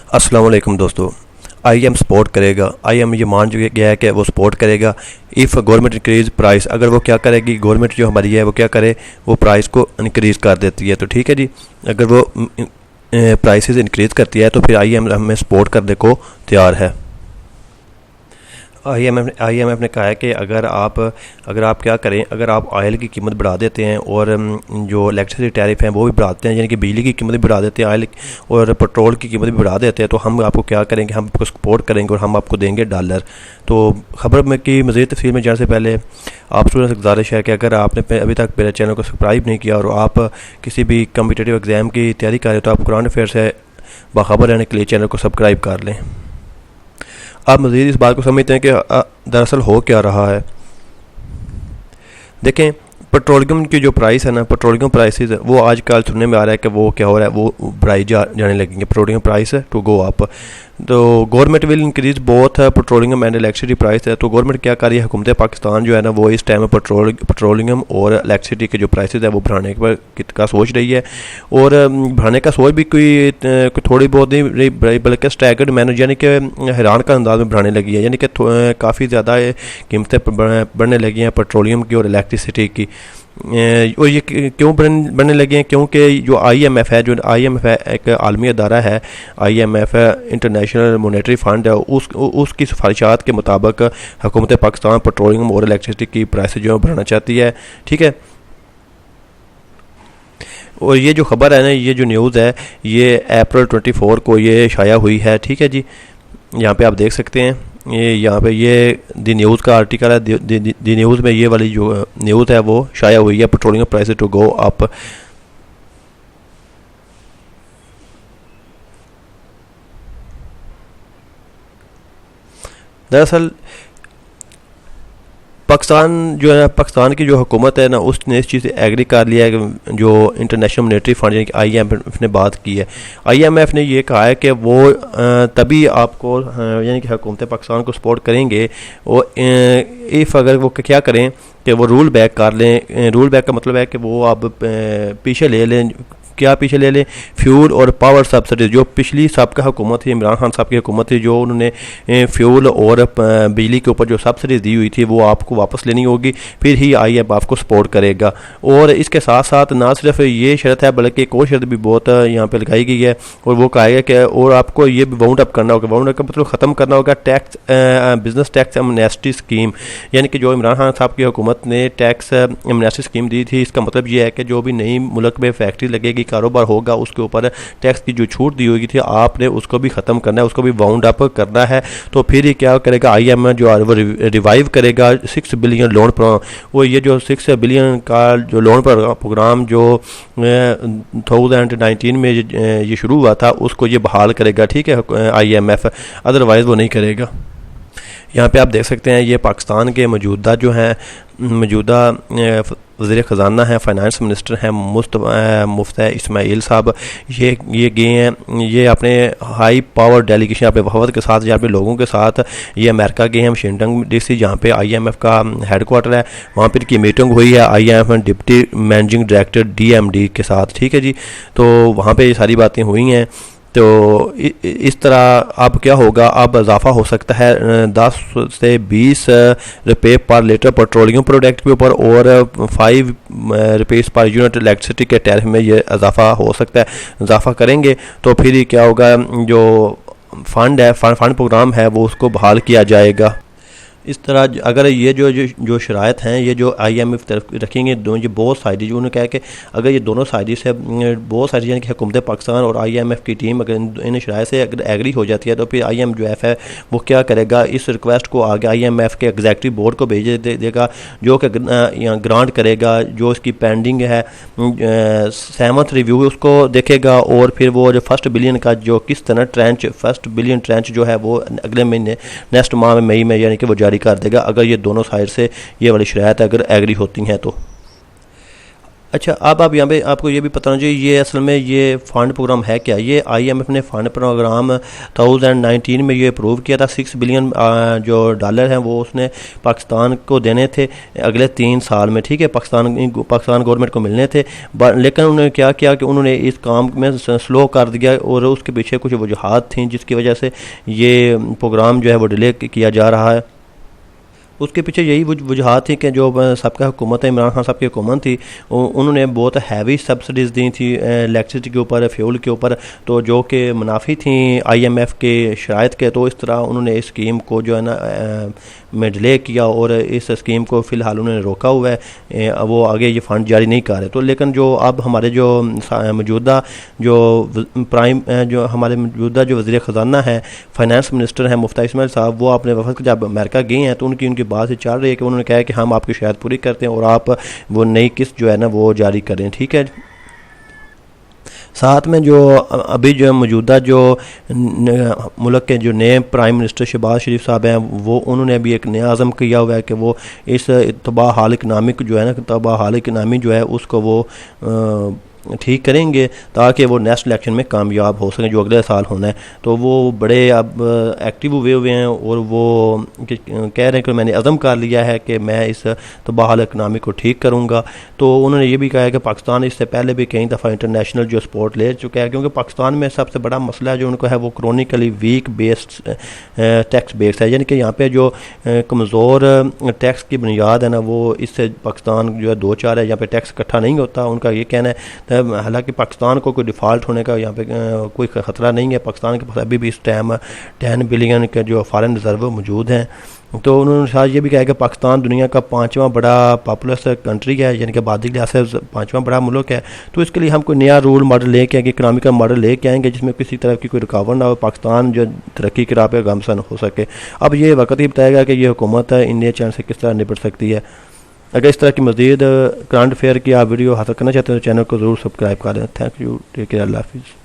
अस्सलाम वालेकुम दोस्तों। आईएम सपोर्ट करेगा। आईएम ये मान जो गया है कि वो सपोर्ट करेगा इफ़ गवर्नमेंट इंक्रीज प्राइस। अगर वो क्या करेगी, गवर्नमेंट जो हमारी है वो क्या करे, वो प्राइस को इंक्रीज़ कर देती है। तो ठीक है जी, अगर वो प्राइसेस इंक्रीज़ करती है तो फिर आईएम हमें सपोर्ट करने को तैयार है। आईएमएफ ने कहा है कि अगर आप क्या करें, अगर आप ऑयल की कीमत बढ़ा देते हैं और जो इलेक्ट्रिसिटी टैरिफ हैं वो भी बढ़ाते हैं, यानी कि बिजली की कीमत भी बढ़ा देते हैं, ऑयल और पेट्रोल की कीमत भी बढ़ा देते हैं, तो हम आपको क्या करेंगे, हम आपको सपोर्ट करेंगे और हम आपको देंगे डॉलर। तो खबर में की मज़ीद तफसील में जाने से पहले आप स्टूडेंट्स से गुजारिश है कि अगर आपने अभी तक मेरे चैनल को सब्सक्राइब नहीं किया और आप किसी भी कम्पिटिटिव एग्ज़ाम की तैयारी कर रहे हो तो आप करंट अफेयर से बाखबर रहने के लिए चैनल को सब्सक्राइब कर लें। आप मज़ीद इस बात को समझते हैं कि दरअसल हो क्या रहा है। देखें, पेट्रोलियम की जो प्राइस है ना, पेट्रोलियम प्राइसेस वो आजकल सुनने में आ रहा है कि वो क्या हो रहा है, वो बढ़ाई जाने लगेंगे। Petroleum price to go up. तो government will increase both petroleum and electricity price है। तो गवर्नमेंट क्या कर रही है, हुकूमत पाकिस्तान जो है ना वो इस टाइम पेट्रोलियम और इलेक्ट्रिसिटी के जो प्राइसेस है वो बढ़ाने का सोच रही है। और बढ़ाने का सोच भी कोई थोड़ी बहुत नहीं बल्कि स्टैगर्ड मैनर यानी कि हैरान का अंदाज में बढ़ाने लगी है, यानी कि काफ़ी ज़्यादा कीमतें बढ़ने लगी हैं पेट्रोलियम की और इलेक्ट्रिसिटी की। और ये क्यों बनने लगे हैं, क्योंकि जो आईएमएफ है, एक आलमी अदारा है, आईएमएफ इंटरनेशनल मॉनेटरी फंड है, उसकी सिफारिशात के मुताबिक हुकूमत पाकिस्तान पेट्रोलियम और इलेक्ट्रिसिटी की प्राइस जो है बढ़ाना चाहती है। ठीक है, और ये जो खबर है ना, ये जो न्यूज़ है, ये अप्रैल 24 को ये शाया हुई है। ठीक है जी, यहाँ पे आप देख सकते हैं, ये यहाँ पे ये दी न्यूज़ का आर्टिकल है। दी न्यूज़ में ये वाली जो न्यूज़ है वो शाया हुई है, petroleum prices to go up. दरअसल पाकिस्तान जो है, पाकिस्तान की जो हुकूमत है ना, उसने इस चीज़ से एग्री कर लिया है कि जो इंटरनेशनल मॉनेटरी फंड यानी कि आईएमएफ ने बात की है। आईएमएफ ने ये कहा है कि वो तभी आपको यानी कि हुकूमत पाकिस्तान को सपोर्ट करेंगे और इफ़ अगर वो क्या करें कि वो रूल बैक कर लें। रूल बैक का मतलब है कि वो आप पीछे ले लें। क्या पीछे ले लें? फ्यूल और पावर सब्सिडीज जो पिछली सबका हुकूमत थी, इमरान खान साहब की हुकूमत थी, जो उन्होंने फ्यूल और बिजली के ऊपर जो सब्सिडीज दी हुई थी वो आपको वापस लेनी होगी, फिर ही आईएमएफ आपको सपोर्ट करेगा। और इसके साथ साथ ना सिर्फ ये शर्त है बल्कि एक और शर्त भी बहुत यहाँ पे लगाई गई है, और वो कहा गया कि और आपको ये भी वाउंड अप करना होगा। वाउंड अप का मतलब ख़त्म करना होगा tax business tax amnesty scheme, यानी कि जो इमरान खान साहब की हुकूमत ने टैक्स एमनेस्टी स्कीम दी थी, इसका मतलब ये है कि जो भी नई मुल्क में फैक्ट्री लगेगी, कारोबार होगा, उसके ऊपर टैक्स की जो छूट दी हुई थी आपने उसको भी ख़त्म करना है, उसको भी वाउंड अप करना है। तो फिर ये क्या करेगा, आईएमएफ जो रिवाइव करेगा 6 बिलियन लोन प्रोग्राम। वो ये जो 6 बिलियन का जो लोन प्रोग्राम जो 2019 में ये शुरू हुआ था उसको ये बहाल करेगा। ठीक है, आईएमएफ, अदरवाइज़ वो नहीं करेगा। यहाँ पे आप देख सकते हैं ये पाकिस्तान के मौजूदा वज़ीर ख़जाना है, फाइनेंस मिनिस्टर हैं मुफ्ती इस्माइल साहब। ये गए हैं, ये अपने हाई पावर डेलीगेशन अपने वफद के साथ, यहाँ पे लोगों के साथ ये अमेरिका गए हैं, वाशिंगटन डीसी, जहाँ पे आईएमएफ का हेडक्वार्टर है। वहाँ पर इनकी मीटिंग हुई है IMF deputy managing director DMD के साथ। ठीक है जी, तो वहाँ पे ये सारी बातें हुई हैं। तो इस तरह अब क्या होगा, अब इजाफा हो सकता है 10 से 20 रुपये पर लीटर पेट्रोलियम प्रोडक्ट के ऊपर और 5 रुपीज़ पर यूनिट इलेक्ट्रिसिटी के टैरिफ में ये इजाफा हो सकता है। इजाफा करेंगे तो फिर क्या होगा, जो फंड प्रोग्राम है वो उसको बहाल किया जाएगा। इस तरह अगर ये जो शराइत हैं, ये जो आईएमएफ तरफ रखेंगे दोनों, ये बहुत साइड जो उन्होंने कहा कि अगर ये दोनों साइड से बहुत सारी यानी कि हुकूमत पाकिस्तान और आईएमएफ की टीम अगर इन शराइत से अगर एग्री हो जाती है तो फिर आईएमएफ है वो क्या करेगा, इस रिक्वेस्ट को आगे आईएमएफ के एग्जीक्यूटिव बोर्ड को भेज देगा, जो कि ग्रांट करेगा। जो इसकी पेंडिंग है 7th रिव्यू उसको देखेगा, और फिर वो जो फर्स्ट बिलियन का जो किस तरह फर्स्ट बिलियन ट्रेंच जो है वो अगले महीने नेक्स्ट माह में मई में यानी कि वो जारी कर देगा, अगर ये दोनों साइड से ये वाली शराइत अगर एग्री होती हैं तो। अच्छा, अब आप यहाँ पे आपको ये भी पता होना चाहिए, ये असल में ये फ़ंड प्रोग्राम है क्या। ये आईएमएफ ने फ़ंड प्रोग्राम 2019 में ये अप्रूव किया था। 6 बिलियन जो डॉलर हैं वो उसने पाकिस्तान को देने थे अगले 3 साल में, ठीक है, पाकिस्तान गवर्नमेंट को मिलने थे। लेकिन उन्होंने क्या किया कि उन्होंने इस काम में स्लो कर दिया और उसके पीछे कुछ वजूहात थी जिसकी वजह से ये प्रोग्राम जो है वो डिले किया जा रहा है। उसके पीछे यही वजूहत थी कि जो सबका हुकूमत है, इमरान खान साहब की हुकूमत थी, उन्होंने बहुत हैवी सब्सिडीज़ दी थी इलेक्ट्रिसिटी के ऊपर, फ्यूल के ऊपर, तो जो कि मुनाफी थी आईएमएफ के शराइत के। तो इस तरह उन्होंने इस स्कीम को जो है ना में डिले किया और इस स्कीम को फ़िलहाल उन्होंने रोका हुआ है, वो आगे ये फ़ंड जारी नहीं कर रहे। तो लेकिन जो अब हमारे जो मौजूदा जो हमारे मौजूदा जो वज़ीर ख़जाना है, फाइनेंस मिनिस्टर हैं मुफ्ती इस्माइल साहब, वो अपने वफद जब अमेरिका गए हैं तो उनकी बात से चल रही है कि उन्होंने कहा है कि हम आपकी शिकायत पूरी करते हैं और आप वो नई किस्त जो है ना वो जारी करें, ठीक है। साथ में जो अभी जो मौजूदा जो मुल्क के जो नए प्राइम मिनिस्टर शहबाज शरीफ साहब हैं, वो उन्होंने अभी एक नया आज़म किया हुआ है कि वो इस तबाह हाल इकनॉमिक जो है ना, तबाह हाल इकनॉमी जो है उसको वो ठीक करेंगे ताकि वो नेक्स्ट इलेक्शन में कामयाब हो सकें जो अगले साल होना है। तो वो बड़े अब एक्टिव हुए हैं और वो कह रहे हैं कि मैंने अज़म कर लिया है कि मैं इस तबाह इकनॉमी को ठीक करूँगा। तो उन्होंने ये भी कहा है कि पाकिस्तान इससे पहले भी कई दफ़ा इंटरनेशनल जो सपोर्ट ले चुका है, क्योंकि पाकिस्तान में सबसे बड़ा मसला जो उनको है वो chronically weak based tax based है, यानी कि यहाँ पे जो कमज़ोर टैक्स की बुनियाद है ना वो इससे पाकिस्तान जो है 2-4 है, यहाँ पे टैक्स इकट्ठा नहीं होता, उनका ये कहना है। हालांकि पाकिस्तान को कोई डिफ़ॉल्ट होने का यहाँ पे कोई ख़तरा नहीं है। पाकिस्तान के पास अभी भी इस टाइम 10 बिलियन के जो फॉरेन रिजर्व मौजूद हैं। तो उन्होंने साथ ये भी कहा कि पाकिस्तान दुनिया का 5वां बड़ा पॉपुलस कंट्री है, यानी कि आबादी के लिहाज से 5वां बड़ा मुल्क है। तो इसके लिए हम कोई नया रूल मॉडल लेके आएंगे, इकनॉमिकल मॉडल लेके आएंगे जिसमें किसी तरह की कोई रुकावट ना हो, पाकिस्तान जो तरक्की की राह पर गामसन हो सके। अब ये वक्त ही बताएगा कि ये हुकूमत इंडिया चैन से किस तरह निपट सकती है। अगर इस तरह की मज़ीद करंट अफेयर की आप वीडियो हासिल करना चाहते हैं तो चैनल को ज़रूर सब्सक्राइब करें। थैंक यू, टेक केयर, अल्लाह हाफिज़।